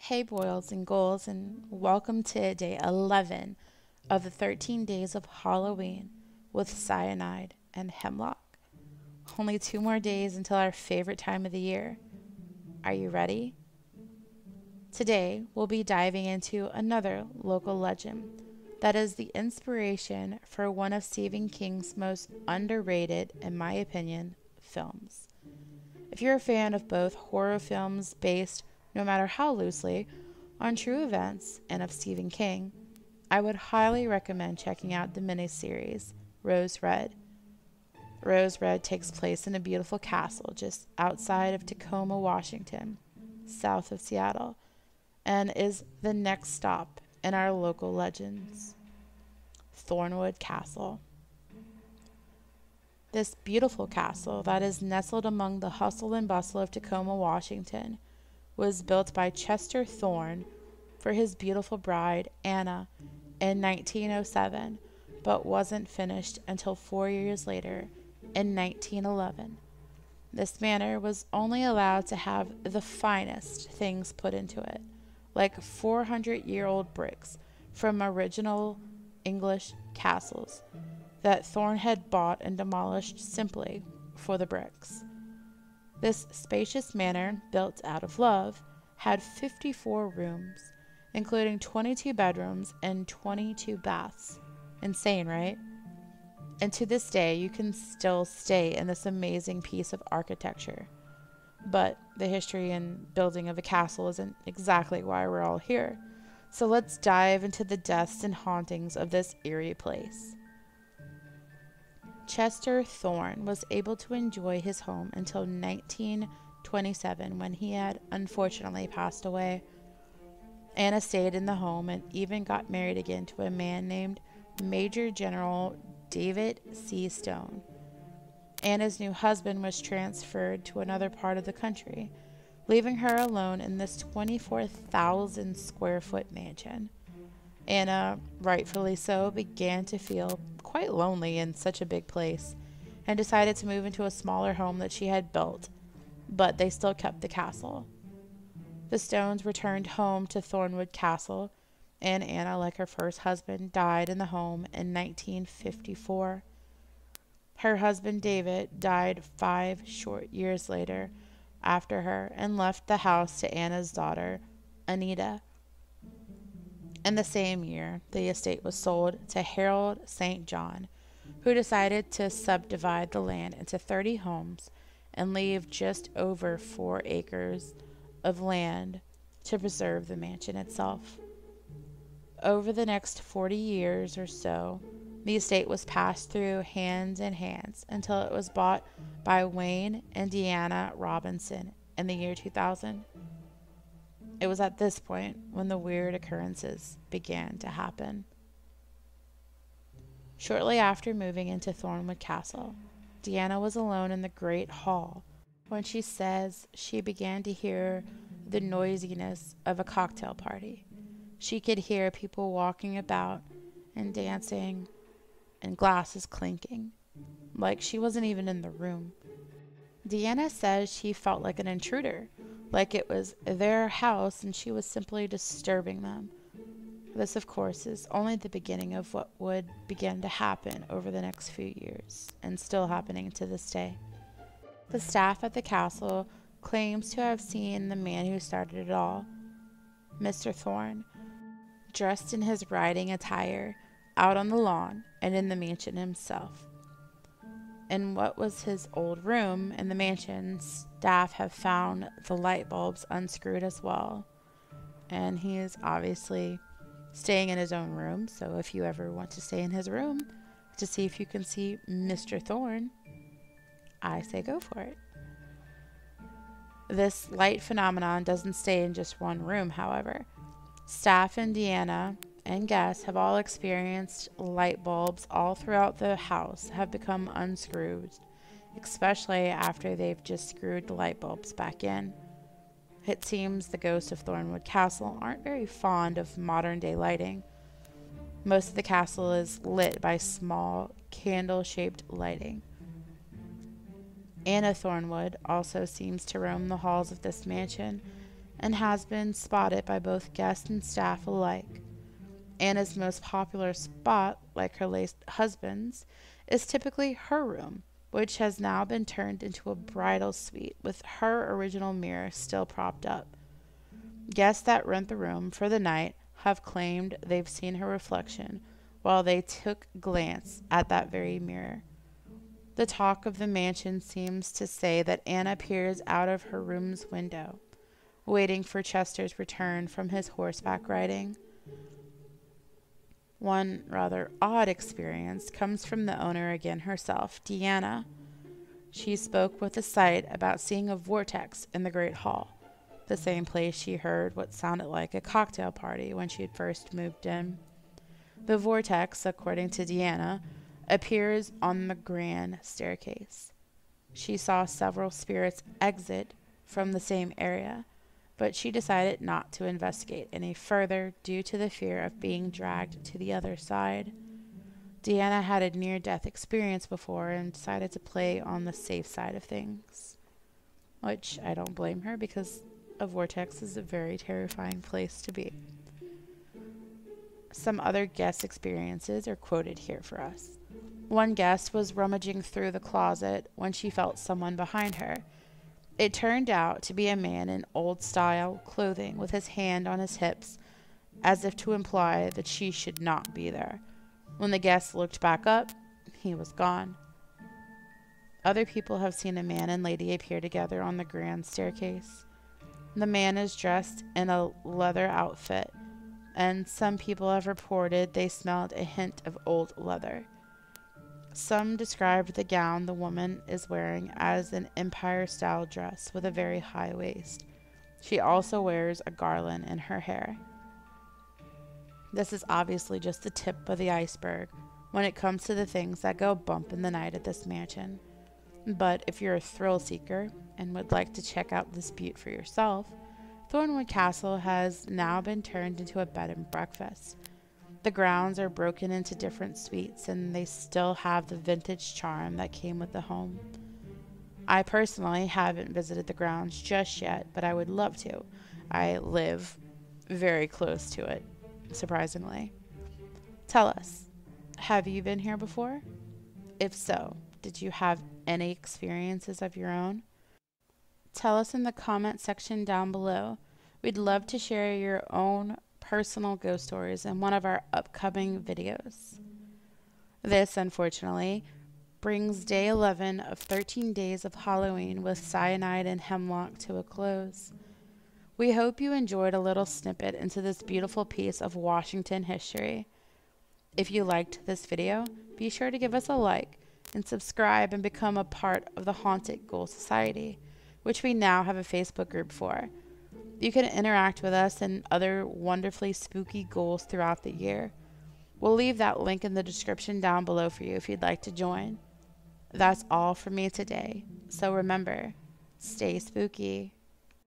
Hey, boils and ghouls, and welcome to day 11 of the 13 days of Halloween with Cyanide and Hemlock. Only 2 more days until our favorite time of the year. Are you ready? Today, we'll be diving into another local legend that is the inspiration for one of Stephen King's most underrated, in my opinion, films. If you're a fan of both horror films based, no matter how loosely, on true events and of Stephen King, I would highly recommend checking out the miniseries Rose Red. Rose Red takes place in a beautiful castle just outside of Tacoma, Washington, south of Seattle, and is the next stop in our local legends, Thornewood Castle. This beautiful castle that is nestled among the hustle and bustle of Tacoma, Washington, was built by Chester Thorne for his beautiful bride, Anna, in 1907, but wasn't finished until 4 years later, in 1911. This manor was only allowed to have the finest things put into it, like 400-year-old bricks from original English castles that Thorne had bought and demolished simply for the bricks. This spacious manor, built out of love, had 54 rooms, including 22 bedrooms and 22 baths. Insane, right? And to this day, you can still stay in this amazing piece of architecture. But the history and building of a castle isn't exactly why we're all here. So let's dive into the deaths and hauntings of this eerie place. Chester Thorne was able to enjoy his home until 1927, when he had unfortunately passed away. Anna stayed in the home and even got married again to a man named Major General David C. Stone. Anna's new husband was transferred to another part of the country, leaving her alone in this 24,000 square foot mansion. Anna, rightfully so, began to feel quite lonely in such a big place and decided to move into a smaller home that she had built, but they still kept the castle. The Stones returned home to Thornewood Castle, and Anna, like her first husband, died in the home in 1954. Her husband David died 5 short years later after her and left the house to Anna's daughter, Anita. In the same year, the estate was sold to Harold St. John, who decided to subdivide the land into 30 homes and leave just over 4 acres of land to preserve the mansion itself. Over the next 40 years or so, the estate was passed through hands and hands until it was bought by Wayne and Deanna Robinson in the year 2000. It was at this point when the weird occurrences began to happen. Shortly after moving into Thornewood Castle, Deanna was alone in the great hall when she says she began to hear the noisiness of a cocktail party. She could hear people walking about and dancing and glasses clinking, like she wasn't even in the room. Deanna says she felt like an intruder, like it was their house and she was simply disturbing them. This, of course, is only the beginning of what would begin to happen over the next few years, and still happening to this day. The staff at the castle claims to have seen the man who started it all, Mr. Thorne, dressed in his riding attire, out on the lawn and in the mansion himself. In what was his old room in the mansion, staff have found the light bulbs unscrewed as well. And he is obviously staying in his own room, so if you ever want to stay in his room to see if you can see Mr. Thorne, I say go for it. This light phenomenon doesn't stay in just one room, however. Staff and Deanna and guests have all experienced light bulbs all throughout the house have become unscrewed, especially after they've just screwed the light bulbs back in. It seems the ghosts of Thornewood Castle aren't very fond of modern day lighting. Most of the castle is lit by small candle-shaped lighting. Anna Thornewood also seems to roam the halls of this mansion and has been spotted by both guests and staff alike. Anna's most popular spot, like her late husband's, is typically her room, which has now been turned into a bridal suite with her original mirror still propped up. Guests that rent the room for the night have claimed they've seen her reflection while they took a glance at that very mirror. The talk of the mansion seems to say that Anna peers out of her room's window, waiting for Chester's return from his horseback riding. One rather odd experience comes from the owner again herself, Deanna. She spoke with a sight about seeing a vortex in the Great Hall, the same place she heard what sounded like a cocktail party when she had first moved in. The vortex, according to Deanna, appears on the grand staircase. She saw several spirits exit from the same area, but she decided not to investigate any further due to the fear of being dragged to the other side. Deanna had a near-death experience before and decided to play on the safe side of things, which I don't blame her because a vortex is a very terrifying place to be. Some other guest experiences are quoted here for us. One guest was rummaging through the closet when she felt someone behind her. It turned out to be a man in old-style clothing with his hand on his hips, as if to imply that she should not be there. When the guest looked back up, he was gone. Other people have seen a man and lady appear together on the grand staircase. The man is dressed in a leather outfit, and some people have reported they smelled a hint of old leather. Some described the gown the woman is wearing as an empire-style dress with a very high waist. She also wears a garland in her hair. This is obviously just the tip of the iceberg when it comes to the things that go bump in the night at this mansion. But if you're a thrill seeker and would like to check out this beaut for yourself, Thornewood Castle has now been turned into a bed and breakfast. The grounds are broken into different suites and they still have the vintage charm that came with the home. I personally haven't visited the grounds just yet, but I would love to. I live very close to it, surprisingly. Tell us, have you been here before? If so, did you have any experiences of your own? Tell us in the comment section down below. We'd love to share your own personal ghost stories in one of our upcoming videos. This, unfortunately, brings day 11 of 13 days of Halloween with Cyanide and Hemlock to a close. We hope you enjoyed a little snippet into this beautiful piece of Washington history. If you liked this video, be sure to give us a like and subscribe and become a part of the Haunted Ghoul Society, which we now have a Facebook group for. You can interact with us and other wonderfully spooky ghouls throughout the year. We'll leave that link in the description down below for you if you'd like to join. That's all for me today. So remember, stay spooky.